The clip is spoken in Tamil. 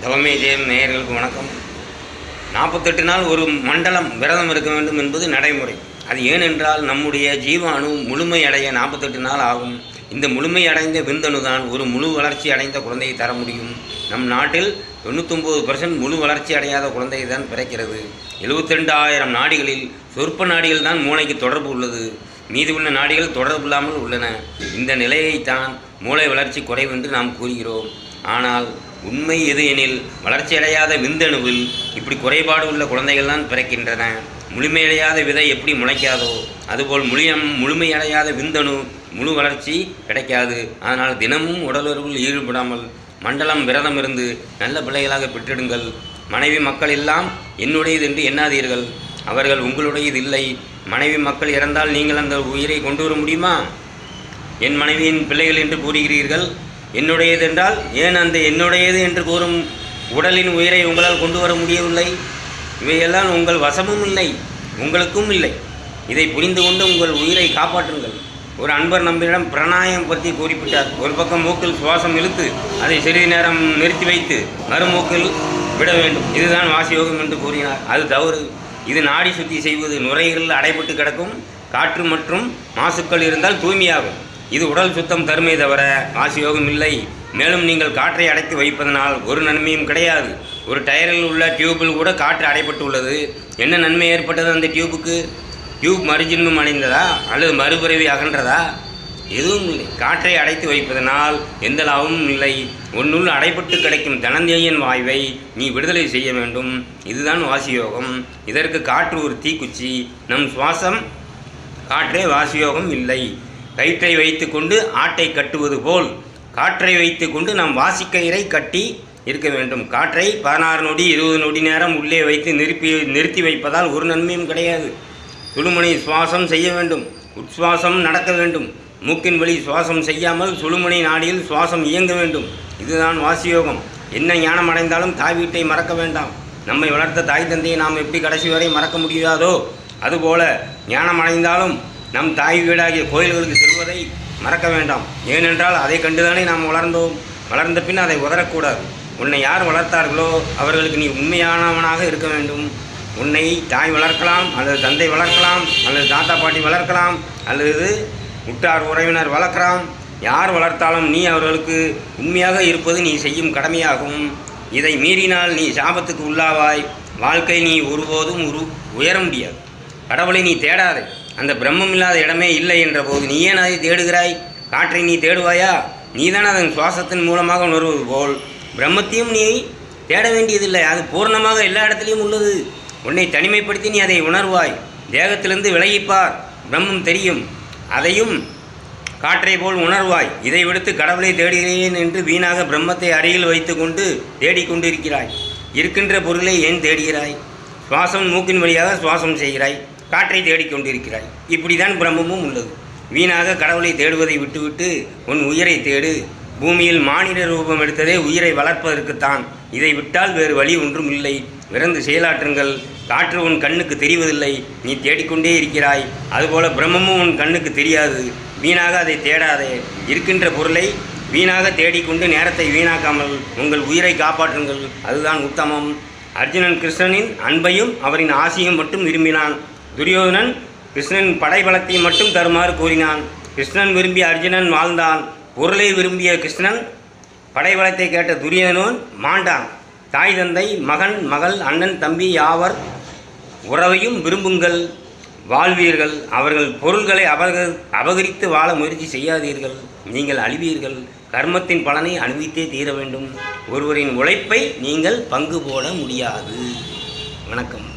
தவமே ஜெயம் நேயர்களுக்கு வணக்கம். 48 நாள் ஒரு மண்டலம் விரதம் இருக்க வேண்டும் என்பது நடைமுறை. அது ஏனென்றால் நம்முடைய ஜீவாணு முழுமை அடைய 48 நாள் ஆகும். இந்த முழுமை அடைந்த விந்தணு தான் ஒரு முழு வளர்ச்சி அடைந்த குழந்தையை தர முடியும். நம் நாட்டில் 99% முழு வளர்ச்சி அடையாத குழந்தை தான் பிறக்கிறது. 72,000 நாடிகளில் சொற்ப நாடிகள் தான் மூளைக்கு தொடர்பு உள்ளது. மீதி உள்ள நாடிகள் தொடர்பு இல்லாமல் உள்ளன. இந்த நிலையைத்தான் மூளை வளர்ச்சி குறைவு என்று நாம் கூறுகிறோம். ஆனால் உண்மை எது எனில், வளர்ச்சியடையாத விந்தணுவில் இப்படி குறைபாடு உள்ள குழந்தைகள் தான் பிறக்கின்றன. முழுமையடையாத விதை எப்படி முளைக்காதோ அதுபோல் முழுமையடையாத விந்தணு முழு வளர்ச்சி கிடைக்காது. அதனால் தினமும் உடலுறவில் ஈடுபடாமல் மண்டலம் விரதம் இருந்து நல்ல பிள்ளைகளாக பெற்றெடுங்கள். மனைவி மக்கள் எல்லாம் என்னுடையது என்று எண்ணாதீர்கள். அவர்கள் உங்களுடையது இல்லை. மனைவி மக்கள் இறந்தால் நீங்கள் அந்த உயிரை கொண்டு வர முடியுமா? என் மனைவியின் பிள்ளைகள் என்று கூறுகிறீர்கள். என்னுடையது என்றால் ஏன் அந்த என்னுடையது என்று கூறும் உடலின் உயிரை உங்களால் கொண்டு வர முடியவில்லை? இவையெல்லாம் உங்கள் வசமும் இல்லை, உங்களுக்கும் இல்லை. இதை புரிந்து கொண்டு உங்கள் உயிரை காப்பாற்றுங்கள். ஒரு அன்பர் நம்மிடம் பிராணாயம் பற்றி குறிப்பிட்டார். ஒரு பக்கம் மூக்கில் சுவாசம் இழுத்து அதை சிறிது நேரம் நிறுத்தி வைத்து மறுமூக்கில் விட வேண்டும். இதுதான் வாசியோகம் என்று கூறினார். அது தவறு. இது நாடி சுத்தி செய்வது. நுரையீரல் அடைபட்டு கிடக்கும் காற்று மற்றும் மாசுக்கள் இருந்தால் தூய்மையாகும். இது உடல் சுத்தம் தருமே தவிர வாசியோகம் இல்லை. மேலும் நீங்கள் காற்றை அடைத்து வைப்பதனால் ஒரு நன்மையும் கிடையாது. ஒரு டயரில் உள்ள டியூபில் கூட காற்று அடைப்பட்டு உள்ளது. என்ன நன்மை ஏற்பட்டது அந்த டியூபுக்கு? டியூப் மறுஜென்மம் அடைந்ததா அல்லது மறுபிறவி அகன்றதா? எதுவும் இல்லை. காற்றை அடைத்து வைப்பதனால் எந்த லாபமும் இல்லை. ஒன்றுள் அடைப்பட்டு கிடைக்கும் தனந்தேயன் வாய்வை நீ விடுதலை செய்ய வேண்டும். இதுதான் வாசியோகம். இதற்கு காற்று ஒரு தீக்குச்சி. நம் சுவாசம் காற்றே வாசியோகம் இல்லை. கயிற்றை வைத்து கொண்டு ஆட்டை கட்டுவது போல் காற்றை வைத்து கொண்டு நாம் வாசிக்கயிறை கட்டி இருக்க வேண்டும். காற்றை 16 நொடி 20 நொடி நேரம் உள்ளே வைத்து நிறுத்தி வைப்பதால் ஒரு நன்மையும் கிடையாது. சுழுமுனை சுவாசம் செய்ய வேண்டும். உட்சுவாசம் நடக்க வேண்டும். மூக்கின் வழி சுவாசம் செய்யாமல் சுழுமுனை நாடியில் சுவாசம் இயங்க வேண்டும். இதுதான் வாசியோகம். என்ன ஞானம் அடைந்தாலும் தாய் வீட்டை மறக்க வேண்டாம். நம்மை வளர்த்த தாய் தந்தையை நாம் எப்படி கடைசி வரை மறக்க முடியாதோ அதுபோல ஞானம் அடைந்தாலும் நம் தாய் வீடாகிய கோயில்களுக்கு செல்வதை மறக்க வேண்டாம். ஏனென்றால் அதை கண்டுதானே நாம் வளர்ந்தோம். வளர்ந்த பின் அதை உதறக்கூடாது. உன்னை யார் வளர்த்தார்களோ அவர்களுக்கு நீ உண்மையானவனாக இருக்க வேண்டும். உன்னை தாய் வளர்க்கலாம், அல்லது தந்தை வளர்க்கலாம், அல்லது தாத்தா பாட்டி வளர்க்கலாம், அல்லது உற்றார் உறவினர் வளர்க்கலாம். யார் வளர்த்தாலும் நீ அவர்களுக்கு உண்மையாக இருப்பது நீ செய்யும் கடமையாகும். இதை மீறினால் நீ சாபத்துக்கு உள்ளாவாய். வாழ்க்கை நீ ஒருபோதும் உயர முடியாது. கடவுளை நீ தேடாதே. அந்த பிரம்மம் இல்லாத இடமே இல்லை என்ற போது நீ ஏன் அதை தேடுகிறாய்? காற்றை நீ தேடுவாயா? நீதான் அதன் சுவாசத்தின் மூலமாக உணர்வது போல் பிரம்மத்தையும் நீ தேட வேண்டியதில்லை. அது பூர்ணமாக எல்லா இடத்துலையும் உள்ளது. உன்னை தனிமைப்படுத்தி நீ அதை உணர்வாய். தேகத்திலிருந்து விலகிப்பார், பிரம்மம் தெரியும். அதையும் காற்றை போல் உணர்வாய். இதை விடுத்து கடவுளை தேடுகிறேன் என்று வீணாக பிரம்மத்தை அருகில் வைத்து கொண்டு தேடிக்கொண்டிருக்கிறாய். இருக்கின்ற பொருளை ஏன் தேடுகிறாய்? சுவாசம் மூக்கின் வழியாக சுவாசம் செய்கிறாய், காற்றை தேடிக்கொண்டிருக்கிறாய். இப்படி தான் பிரம்மமும் உள்ளது. வீணாக கடவுளை தேடுவதை விட்டுவிட்டு உன் உயிரை தேடு. பூமியில் மானிட ரூபம் எடுத்ததே உயிரை வளர்ப்பதற்குத்தான். இதை விட்டால் வேறு வழி ஒன்றும் இல்லை. விரைந்து செயலாற்றுங்கள். காற்று உன் கண்ணுக்கு தெரிவதில்லை, நீ தேடிக்கொண்டே இருக்கிறாய். அதுபோல பிரம்மமும் உன் கண்ணுக்கு தெரியாது. வீணாக அதை தேடாதே. இருக்கின்ற பொருளை வீணாக தேடிக்கொண்டு நேரத்தை வீணாக்காமல் உங்கள் உயிரை காப்பாற்றுங்கள். அதுதான் உத்தமம். அர்ஜுனன் கிருஷ்ணனின் அன்பையும் அவரின் ஆசையும் மட்டும் விரும்பினான். துரியோதனன் கிருஷ்ணன் படைபலத்தை மட்டும் தருமாறு கூறினான். கிருஷ்ணன் விரும்பிய அர்ஜுனன் வாழ்ந்தான். பொருளை விரும்பிய கிருஷ்ணன் படைபலத்தை கேட்ட துரியோதனன் மாண்டான். தாய் தந்தை மகன் மகள் அண்ணன் தம்பி யாவர் உறவையும் விரும்புங்கள், வாழ்வீர்கள். அவர்கள் பொருள்களை அபகரித்து வாழ முயற்சி செய்யாதீர்கள். நீங்கள் அழிவீர்கள். கர்மத்தின் பலனை அனுபவித்தே தீர வேண்டும். ஒருவரின் உழைப்பை நீங்கள் பங்கு போட முடியாது. வணக்கம்.